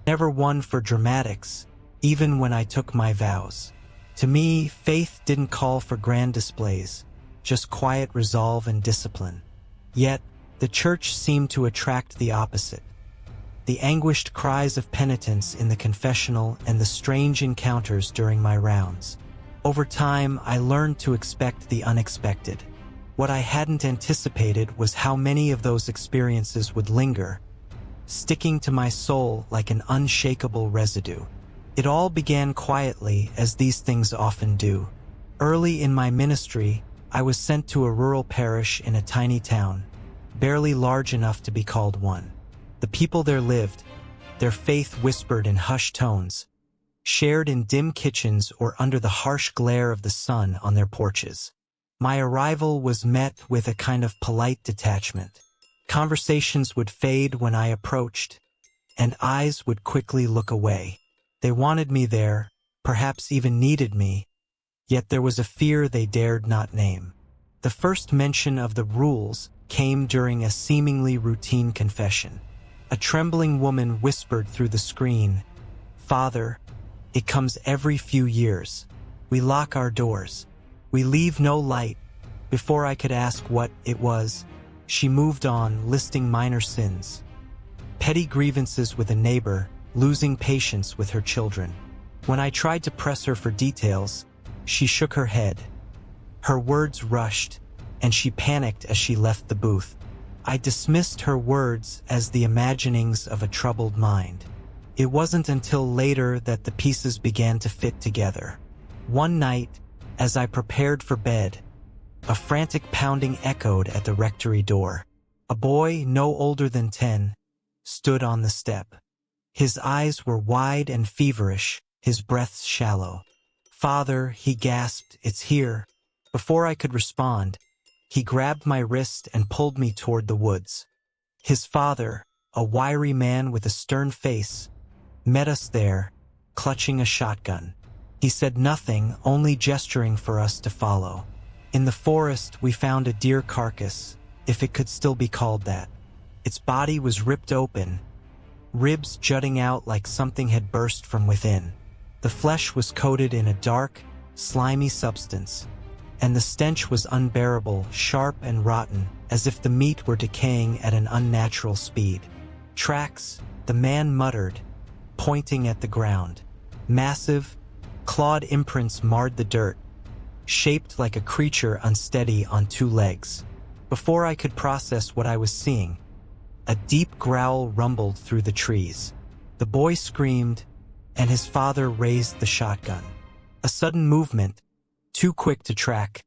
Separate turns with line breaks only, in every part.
Never one for dramatics, even when I took my vows. To me, faith didn't call for grand displays, just quiet resolve and discipline. Yet, the church seemed to attract the opposite. The anguished cries of penitence in the confessional and the strange encounters during my rounds. Over time, I learned to expect the unexpected. What I hadn't anticipated was how many of those experiences would linger, sticking to my soul like an unshakable residue. It all began quietly, as these things often do. Early in my ministry, I was sent to a rural parish in a tiny town, barely large enough to be called one. The people there lived, their faith whispered in hushed tones, shared in dim kitchens or under the harsh glare of the sun on their porches. My arrival was met with a kind of polite detachment. Conversations would fade when I approached, and eyes would quickly look away. They wanted me there, perhaps even needed me, yet there was a fear they dared not name. The first mention of the rules came during a seemingly routine confession. A trembling woman whispered through the screen, "Father, it comes every few years. We lock our doors. We leave no light." Before I could ask what it was, she moved on, listing minor sins. Petty grievances with a neighbor, losing patience with her children. When I tried to press her for details, she shook her head. Her words rushed, and she panicked as she left the booth. I dismissed her words as the imaginings of a troubled mind. It wasn't until later that the pieces began to fit together. One night, as I prepared for bed, a frantic pounding echoed at the rectory door. A boy, no older than 10, stood on the step. His eyes were wide and feverish, his breath shallow. "Father," he gasped, "it's here." Before I could respond, he grabbed my wrist and pulled me toward the woods. His father, a wiry man with a stern face, met us there, clutching a shotgun. He said nothing, only gesturing for us to follow. In the forest, we found a deer carcass, if it could still be called that. Its body was ripped open, ribs jutting out like something had burst from within. The flesh was coated in a dark, slimy substance, and the stench was unbearable, sharp and rotten, as if the meat were decaying at an unnatural speed. "Tracks," the man muttered, pointing at the ground. Massive, clawed imprints marred the dirt, shaped like a creature unsteady on two legs. Before I could process what I was seeing, a deep growl rumbled through the trees. The boy screamed, and his father raised the shotgun. A sudden movement, too quick to track,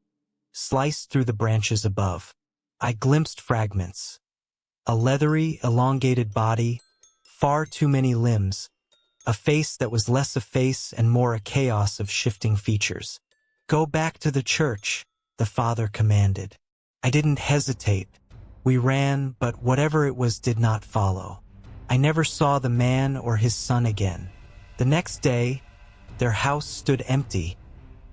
sliced through the branches above. I glimpsed fragments. A leathery, elongated body, far too many limbs, a face that was less a face and more a chaos of shifting features. "Go back to the church," the father commanded. I didn't hesitate. We ran, but whatever it was did not follow. I never saw the man or his son again. The next day, their house stood empty,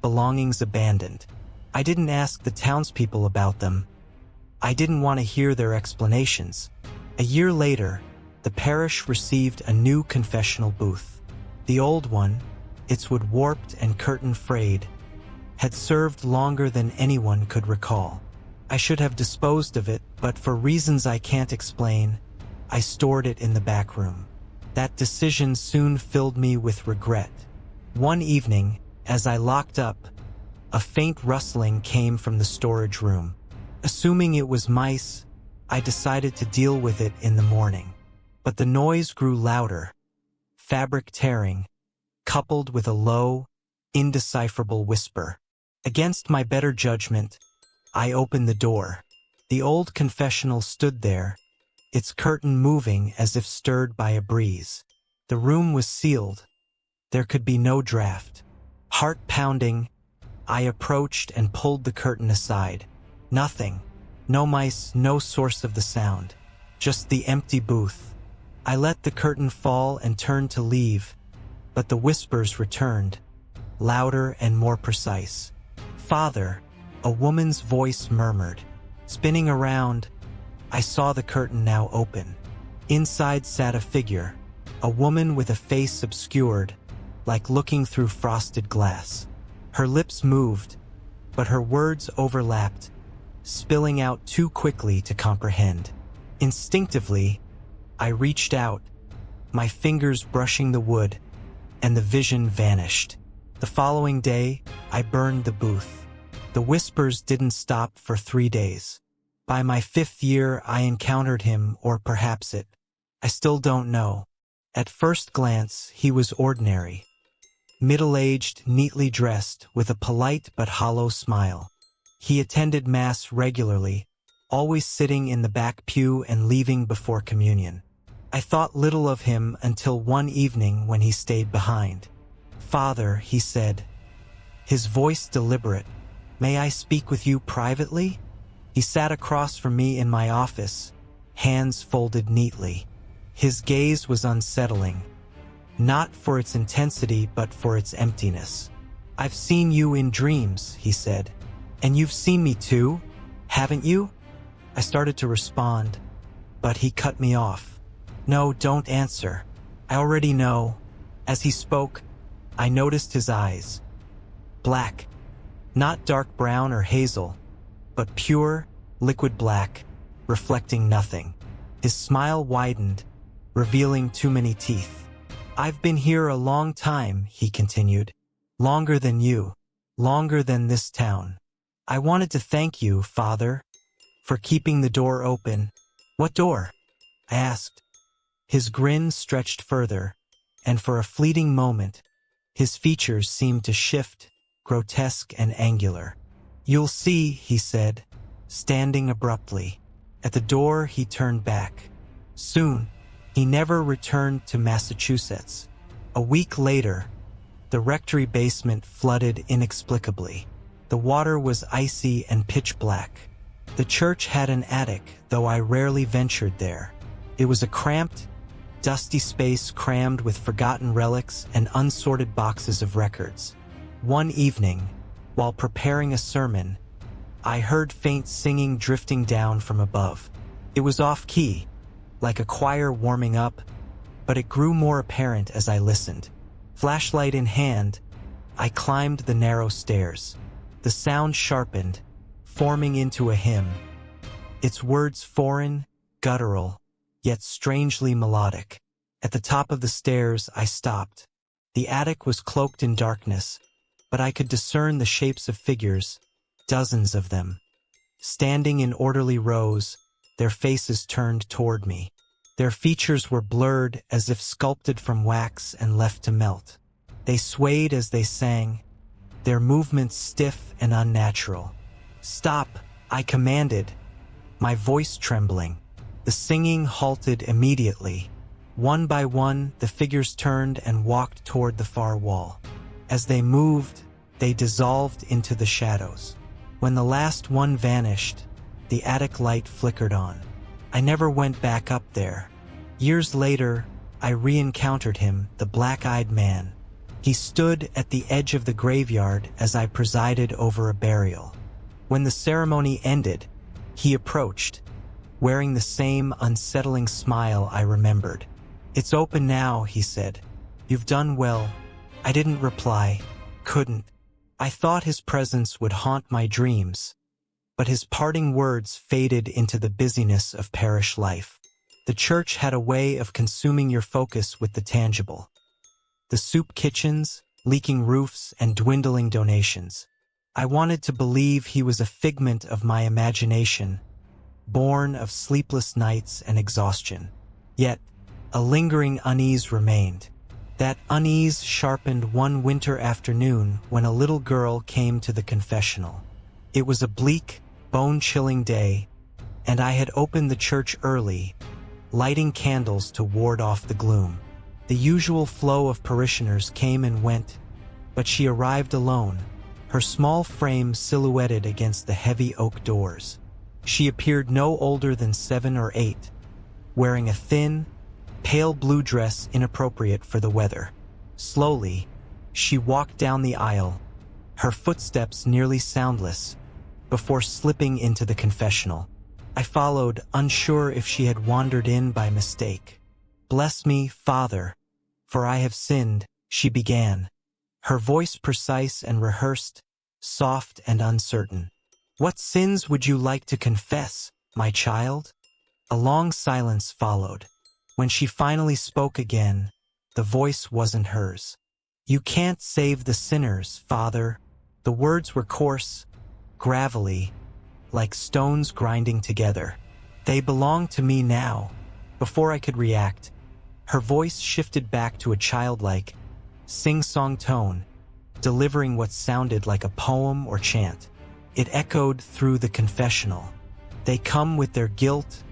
belongings abandoned. I didn't ask the townspeople about them. I didn't want to hear their explanations. A year later, the parish received a new confessional booth. The old one, its wood warped and curtain frayed, had served longer than anyone could recall. I should have disposed of it, but for reasons I can't explain, I stored it in the back room. That decision soon filled me with regret. One evening, as I locked up, a faint rustling came from the storage room. Assuming it was mice, I decided to deal with it in the morning. But the noise grew louder, fabric tearing, coupled with a low, indecipherable whisper. Against my better judgment, I opened the door. The old confessional stood there, its curtain moving as if stirred by a breeze. The room was sealed. There could be no draft. Heart pounding, I approached and pulled the curtain aside. Nothing. No mice, no source of the sound. Just the empty booth. I let the curtain fall and turned to leave, but the whispers returned, louder and more precise. "Father," a woman's voice murmured. Spinning around, I saw the curtain now open. Inside sat a figure, a woman with a face obscured, like looking through frosted glass. Her lips moved, but her words overlapped, spilling out too quickly to comprehend. Instinctively, I reached out, my fingers brushing the wood, and the vision vanished. The following day, I burned the booth. The whispers didn't stop for 3 days. By my 5th year, I encountered him, or perhaps it. I still don't know. At first glance, he was ordinary. Middle-aged, neatly dressed, with a polite but hollow smile. He attended Mass regularly, always sitting in the back pew and leaving before communion. I thought little of him until one evening when he stayed behind. "Father," he said, his voice deliberate, "may I speak with you privately?" He sat across from me in my office, hands folded neatly. His gaze was unsettling, not for its intensity but for its emptiness. "I've seen you in dreams," he said. "And you've seen me too, haven't you?" I started to respond, but he cut me off. "No, don't answer. I already know." As he spoke, I noticed his eyes. Black. Not dark brown or hazel, but pure, liquid black, reflecting nothing. His smile widened, revealing too many teeth. "I've been here a long time," he continued. "Longer than you. Longer than this town. I wanted to thank you, Father, for keeping the door open." "What door?" I asked. His grin stretched further, and for a fleeting moment, his features seemed to shift, grotesque and angular. "You'll see," he said, standing abruptly. At the door, he turned back. Soon, he never returned to Massachusetts. A week later, the rectory basement flooded inexplicably. The water was icy and pitch black. The church had an attic, though I rarely ventured there. It was a cramped, dusty space crammed with forgotten relics and unsorted boxes of records. One evening, while preparing a sermon, I heard faint singing drifting down from above. It was off-key, like a choir warming up, but it grew more apparent as I listened. Flashlight in hand, I climbed the narrow stairs. The sound sharpened, forming into a hymn, its words foreign, guttural, yet strangely melodic. At the top of the stairs, I stopped. The attic was cloaked in darkness, but I could discern the shapes of figures, dozens of them. Standing in orderly rows, their faces turned toward me. Their features were blurred as if sculpted from wax and left to melt. They swayed as they sang, their movements stiff and unnatural. "Stop," I commanded, my voice trembling. The singing halted immediately. One by one, the figures turned and walked toward the far wall. As they moved, they dissolved into the shadows. When the last one vanished, the attic light flickered on. I never went back up there. Years later, I re-encountered him, the black-eyed man. He stood at the edge of the graveyard as I presided over a burial. When the ceremony ended, he approached, wearing the same unsettling smile I remembered. "It's open now," he said. "You've done well." I didn't reply, couldn't. I thought his presence would haunt my dreams, but his parting words faded into the busyness of parish life. The church had a way of consuming your focus with the tangible. The soup kitchens, leaking roofs, and dwindling donations. I wanted to believe he was a figment of my imagination, born of sleepless nights and exhaustion. Yet, a lingering unease remained. That unease sharpened one winter afternoon when a little girl came to the confessional. It was a bleak, bone-chilling day, and I had opened the church early, lighting candles to ward off the gloom. The usual flow of parishioners came and went, but she arrived alone, her small frame silhouetted against the heavy oak doors. She appeared no older than 7 or 8, wearing a thin, pale blue dress inappropriate for the weather. Slowly, she walked down the aisle, her footsteps nearly soundless, before slipping into the confessional. I followed, unsure if she had wandered in by mistake. "Bless me, Father, for I have sinned," she began, her voice precise and rehearsed, soft and uncertain. "What sins would you like to confess, my child?" A long silence followed. When she finally spoke again, the voice wasn't hers. "You can't save the sinners, Father." The words were coarse, gravelly, like stones grinding together. "They belong to me now." Before I could react, her voice shifted back to a childlike, sing-song tone, delivering what sounded like a poem or chant. It echoed through the confessional. "They come with their guilt,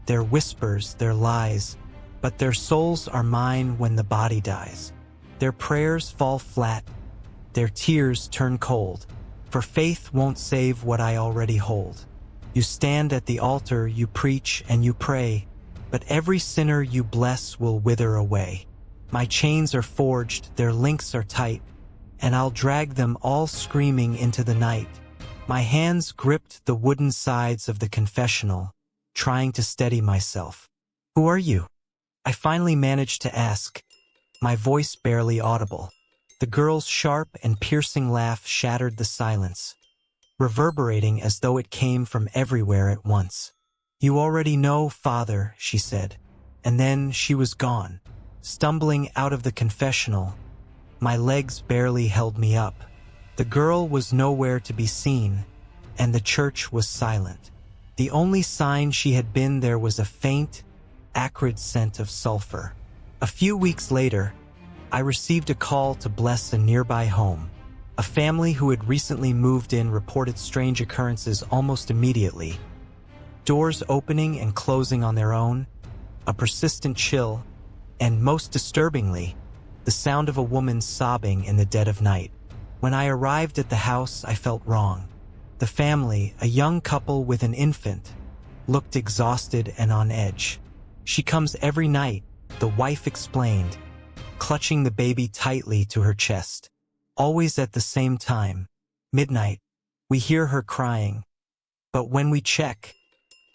their whispers, their lies, but their souls are mine when the body dies. Their prayers fall flat, their tears turn cold, for faith won't save what I already hold. You stand at the altar, you preach and you pray, but every sinner you bless will wither away. My chains are forged, their links are tight, and I'll drag them all screaming into the night." My hands gripped the wooden sides of the confessional, trying to steady myself. "Who are you?" I finally managed to ask, my voice barely audible. The girl's sharp and piercing laugh shattered the silence, reverberating as though it came from everywhere at once. "You already know, Father," she said, and then she was gone. Stumbling out of the confessional, my legs barely held me up. The girl was nowhere to be seen, and the church was silent. The only sign she had been there was a faint, acrid scent of sulfur. A few weeks later, I received a call to bless a nearby home. A family who had recently moved in reported strange occurrences almost immediately. Doors opening and closing on their own, a persistent chill, and most disturbingly, the sound of a woman sobbing in the dead of night. When I arrived at the house, I felt wrong. The family, a young couple with an infant, looked exhausted and on edge. "She comes every night," the wife explained, clutching the baby tightly to her chest. "Always at the same time, midnight. We hear her crying. But when we check,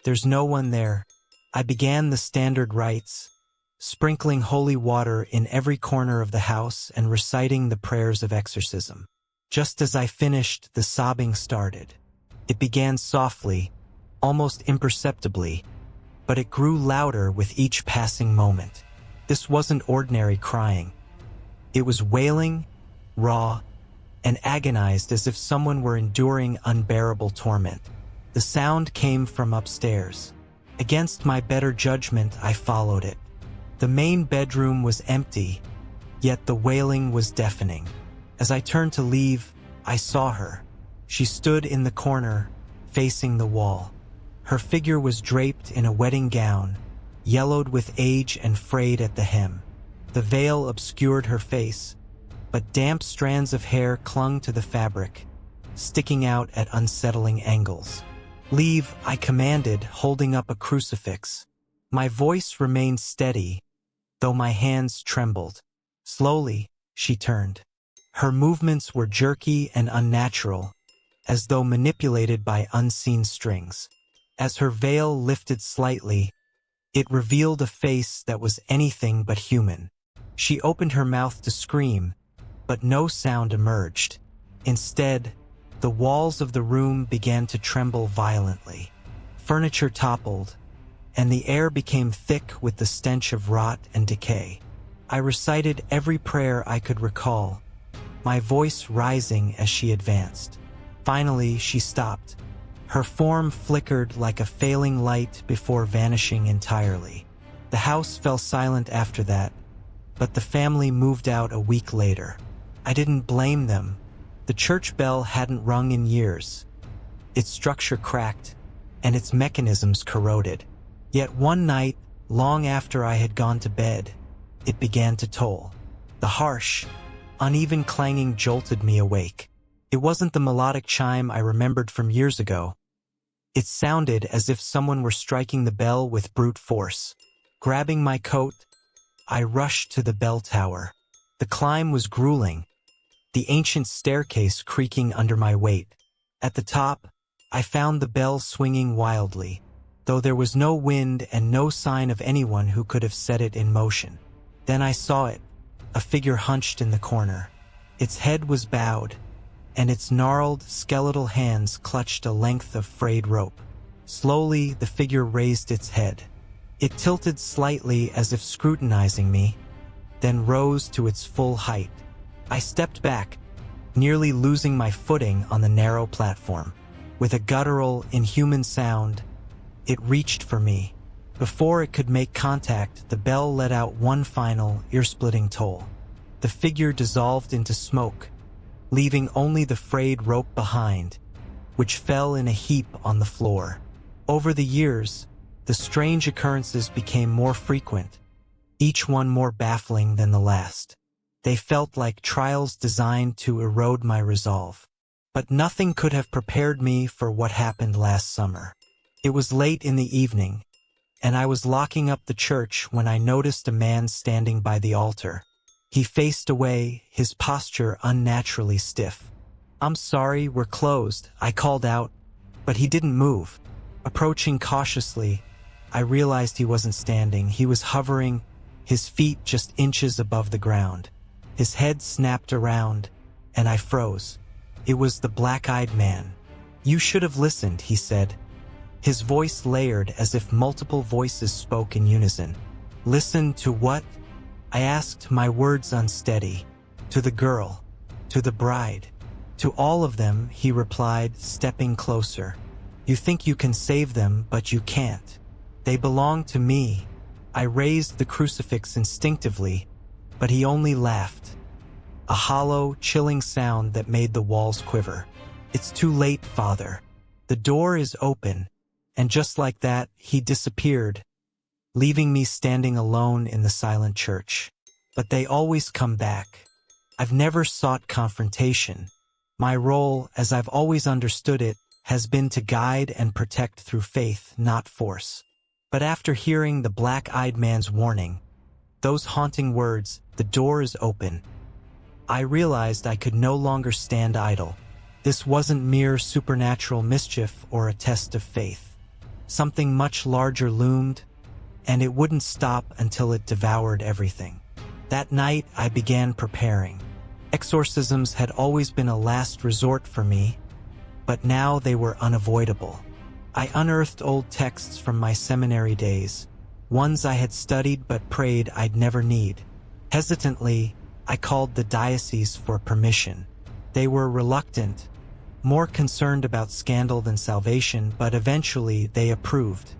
there's no one there." I began the standard rites, sprinkling holy water in every corner of the house and reciting the prayers of exorcism. Just as I finished, the sobbing started. It began softly, almost imperceptibly, but it grew louder with each passing moment. This wasn't ordinary crying. It was wailing, raw, and agonized, as if someone were enduring unbearable torment. The sound came from upstairs. Against my better judgment, I followed it. The main bedroom was empty, yet the wailing was deafening. As I turned to leave, I saw her. She stood in the corner, facing the wall. Her figure was draped in a wedding gown, yellowed with age and frayed at the hem. The veil obscured her face, but damp strands of hair clung to the fabric, sticking out at unsettling angles. "Leave," I commanded, holding up a crucifix. My voice remained steady, though my hands trembled. Slowly, she turned. Her movements were jerky and unnatural, as though manipulated by unseen strings. As her veil lifted slightly, it revealed a face that was anything but human. She opened her mouth to scream, but no sound emerged. Instead, the walls of the room began to tremble violently. Furniture toppled, and the air became thick with the stench of rot and decay. I recited every prayer I could recall, my voice rising as she advanced. Finally, she stopped. Her form flickered like a failing light before vanishing entirely. The house fell silent after that, but the family moved out a week later. I didn't blame them. The church bell hadn't rung in years. Its structure cracked, and its mechanisms corroded. Yet one night, long after I had gone to bed, it began to toll. The harsh, uneven clanging jolted me awake. It wasn't the melodic chime I remembered from years ago. It sounded as if someone were striking the bell with brute force. Grabbing my coat, I rushed to the bell tower. The climb was grueling, the ancient staircase creaking under my weight. At the top, I found the bell swinging wildly, though there was no wind and no sign of anyone who could have set it in motion. Then I saw it, a figure hunched in the corner. Its head was bowed, and its gnarled, skeletal hands clutched a length of frayed rope. Slowly, the figure raised its head. It tilted slightly as if scrutinizing me, then rose to its full height. I stepped back, nearly losing my footing on the narrow platform. With a guttural, inhuman sound, it reached for me. Before it could make contact, the bell let out one final, ear-splitting toll. The figure dissolved into smoke, leaving only the frayed rope behind, which fell in a heap on the floor. Over the years, the strange occurrences became more frequent, each one more baffling than the last. They felt like trials designed to erode my resolve. But nothing could have prepared me for what happened last summer. It was late in the evening, and I was locking up the church when I noticed a man standing by the altar. He faced away, his posture unnaturally stiff. "I'm sorry, we're closed," I called out, but he didn't move. Approaching cautiously, I realized he wasn't standing. He was hovering, his feet just inches above the ground. His head snapped around, and I froze. It was the black-eyed man. "You should have listened," he said. His voice layered as if multiple voices spoke in unison. "Listen to what?" I asked, my words unsteady. "To the girl. To the bride. To all of them," he replied, stepping closer. "You think you can save them, but you can't. They belong to me." I raised the crucifix instinctively, but he only laughed. A hollow, chilling sound that made the walls quiver. "It's too late, Father. The door is open." And just like that, he disappeared, leaving me standing alone in the silent church. But they always come back. I've never sought confrontation. My role, as I've always understood it, has been to guide and protect through faith, not force. But after hearing the black-eyed man's warning, those haunting words, "The door is open," I realized I could no longer stand idle. This wasn't mere supernatural mischief or a test of faith. Something much larger loomed, and it wouldn't stop until it devoured everything. That night, I began preparing. Exorcisms had always been a last resort for me, but now they were unavoidable. I unearthed old texts from my seminary days, ones I had studied but prayed I'd never need. Hesitantly, I called the diocese for permission. They were reluctant, more concerned about scandal than salvation, but eventually they approved.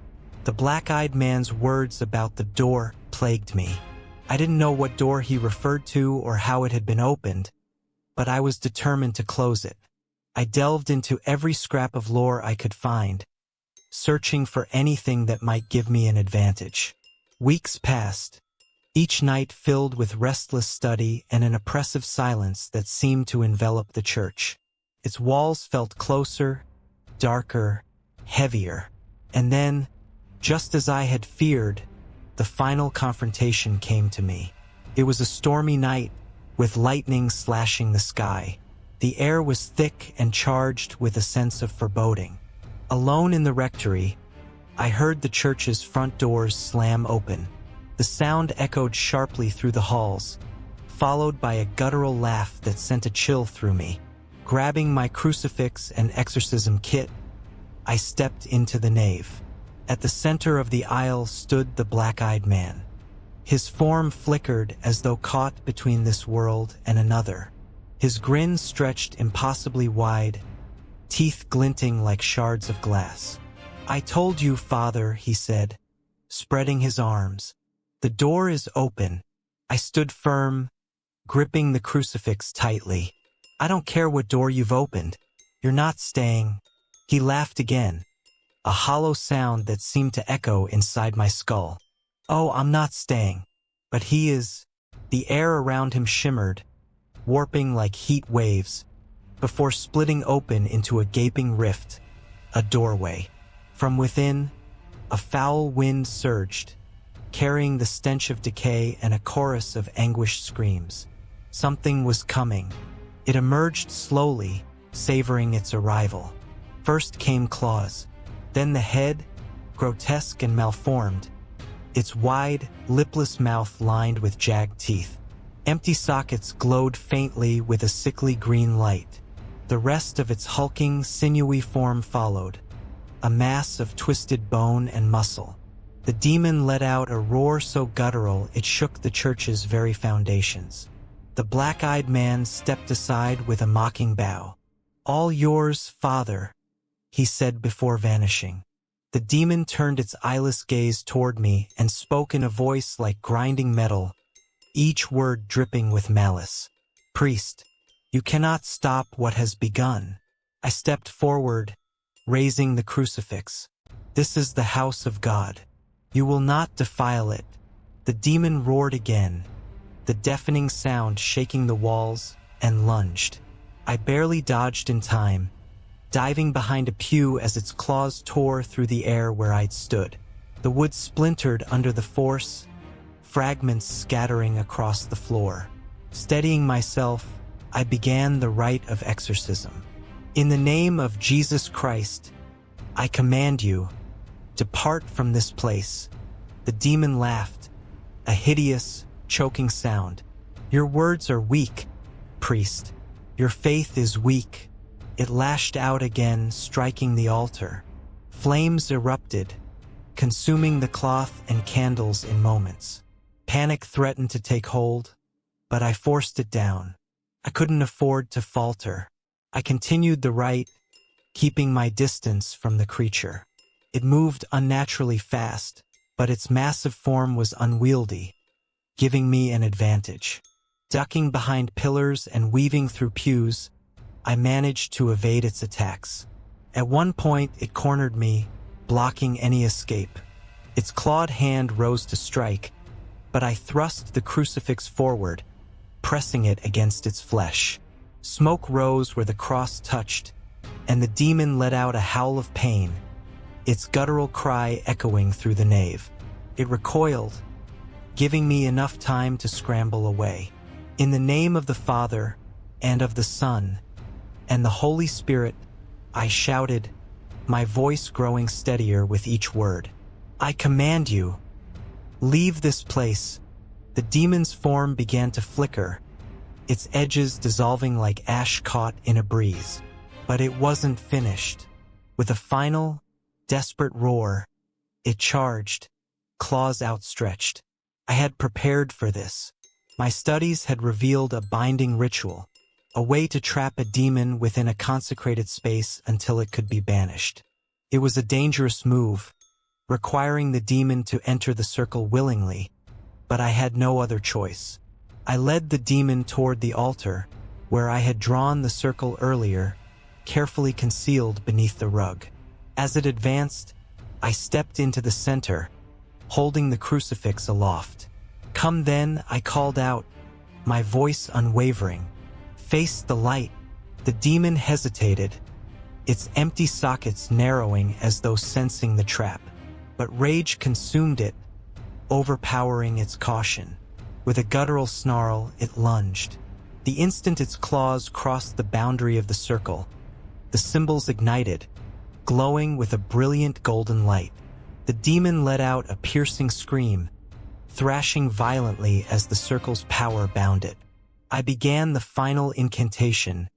The black-eyed man's words about the door plagued me. I didn't know what door he referred to or how it had been opened, but I was determined to close it. I delved into every scrap of lore I could find, searching for anything that might give me an advantage. Weeks passed, each night filled with restless study and an oppressive silence that seemed to envelop the church. Its walls felt closer, darker, heavier. And then, just as I had feared, the final confrontation came to me. It was a stormy night, with lightning slashing the sky. The air was thick and charged with a sense of foreboding. Alone in the rectory, I heard the church's front doors slam open. The sound echoed sharply through the halls, followed by a guttural laugh that sent a chill through me. Grabbing my crucifix and exorcism kit, I stepped into the nave. At the center of the aisle stood the black-eyed man. His form flickered as though caught between this world and another. His grin stretched impossibly wide, teeth glinting like shards of glass. "I told you, Father," he said, spreading his arms. "The door is open." I stood firm, gripping the crucifix tightly. "I don't care what door you've opened. You're not staying." He laughed again, a hollow sound that seemed to echo inside my skull. "Oh, I'm not staying. But he is." The air around him shimmered, warping like heat waves, before splitting open into a gaping rift, a doorway. From within, a foul wind surged, carrying the stench of decay and a chorus of anguished screams. Something was coming. It emerged slowly, savoring its arrival. First came claws, then the head, grotesque and malformed, its wide, lipless mouth lined with jagged teeth. Empty sockets glowed faintly with a sickly green light. The rest of its hulking, sinewy form followed, a mass of twisted bone and muscle. The demon let out a roar so guttural it shook the church's very foundations. The black-eyed man stepped aside with a mocking bow. "All yours, Father," he said before vanishing. The demon turned its eyeless gaze toward me and spoke in a voice like grinding metal, each word dripping with malice. "Priest, you cannot stop what has begun." I stepped forward, raising the crucifix. "This is the house of God. You will not defile it." The demon roared again, the deafening sound shaking the walls, and lunged. I barely dodged in time, diving behind a pew as its claws tore through the air where I'd stood. The wood splintered under the force, fragments scattering across the floor. Steadying myself, I began the rite of exorcism. "In the name of Jesus Christ, I command you, depart from this place." The demon laughed, a hideous, choking sound. "Your words are weak, priest. Your faith is weak." It lashed out again, striking the altar. Flames erupted, consuming the cloth and candles in moments. Panic threatened to take hold, but I forced it down. I couldn't afford to falter. I continued the rite, keeping my distance from the creature. It moved unnaturally fast, but its massive form was unwieldy, giving me an advantage. Ducking behind pillars and weaving through pews, I managed to evade its attacks. At one point, it cornered me, blocking any escape. Its clawed hand rose to strike, but I thrust the crucifix forward, pressing it against its flesh. Smoke rose where the cross touched, and the demon let out a howl of pain, its guttural cry echoing through the nave. It recoiled, giving me enough time to scramble away. "In the name of the Father, and of the Son, and the Holy Spirit," I shouted, my voice growing steadier with each word. "I command you, leave this place." The demon's form began to flicker, its edges dissolving like ash caught in a breeze. But it wasn't finished. With a final, desperate roar, it charged, claws outstretched. I had prepared for this. My studies had revealed a binding ritual, a way to trap a demon within a consecrated space until it could be banished. It was a dangerous move, requiring the demon to enter the circle willingly, but I had no other choice. I led the demon toward the altar, where I had drawn the circle earlier, carefully concealed beneath the rug. As it advanced, I stepped into the center, holding the crucifix aloft. "Come then," I called out, my voice unwavering. "Face the light." The demon hesitated, its empty sockets narrowing as though sensing the trap. But rage consumed it, overpowering its caution. With a guttural snarl, it lunged. The instant its claws crossed the boundary of the circle, the symbols ignited, glowing with a brilliant golden light. The demon let out a piercing scream, thrashing violently as the circle's power bound it. I began the final incantation,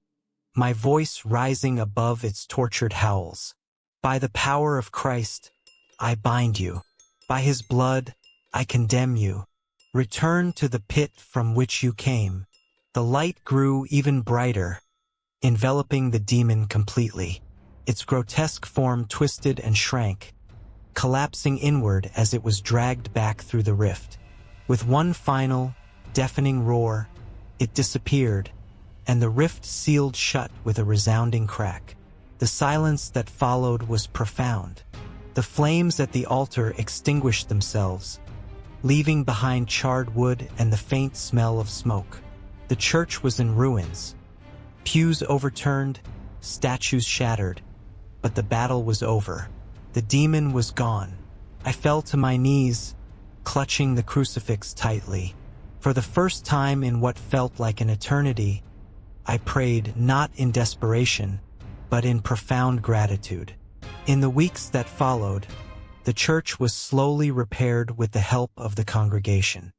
my voice rising above its tortured howls. "By the power of Christ, I bind you. By his blood, I condemn you. Return to the pit from which you came." The light grew even brighter, enveloping the demon completely. Its grotesque form twisted and shrank, collapsing inward as it was dragged back through the rift. With one final, deafening roar, it disappeared, and the rift sealed shut with a resounding crack. The silence that followed was profound. The flames at the altar extinguished themselves, leaving behind charred wood and the faint smell of smoke. The church was in ruins, pews overturned, statues shattered, but the battle was over. The demon was gone. I fell to my knees, clutching the crucifix tightly. For the first time in what felt like an eternity, I prayed not in desperation, but in profound gratitude. In the weeks that followed, the church was slowly repaired with the help of the congregation.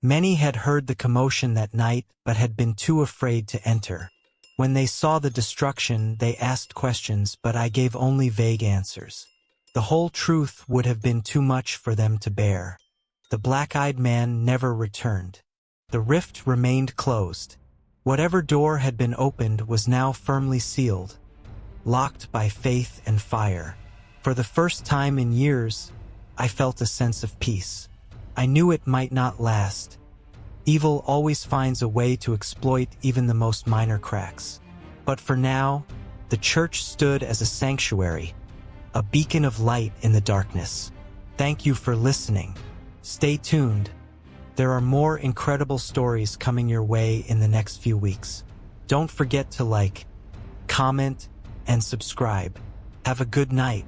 Many had heard the commotion that night but had been too afraid to enter. When they saw the destruction, they asked questions, but I gave only vague answers. The whole truth would have been too much for them to bear. The black-eyed man never returned. The rift remained closed. Whatever door had been opened was now firmly sealed, locked by faith and fire. For the first time in years, I felt a sense of peace. I knew it might not last. Evil always finds a way to exploit even the most minor cracks. But for now, the church stood as a sanctuary, a beacon of light in the darkness. Thank you for listening. Stay tuned. There are more incredible stories coming your way in the next few weeks. Don't forget to like, comment, and subscribe. Have a good night.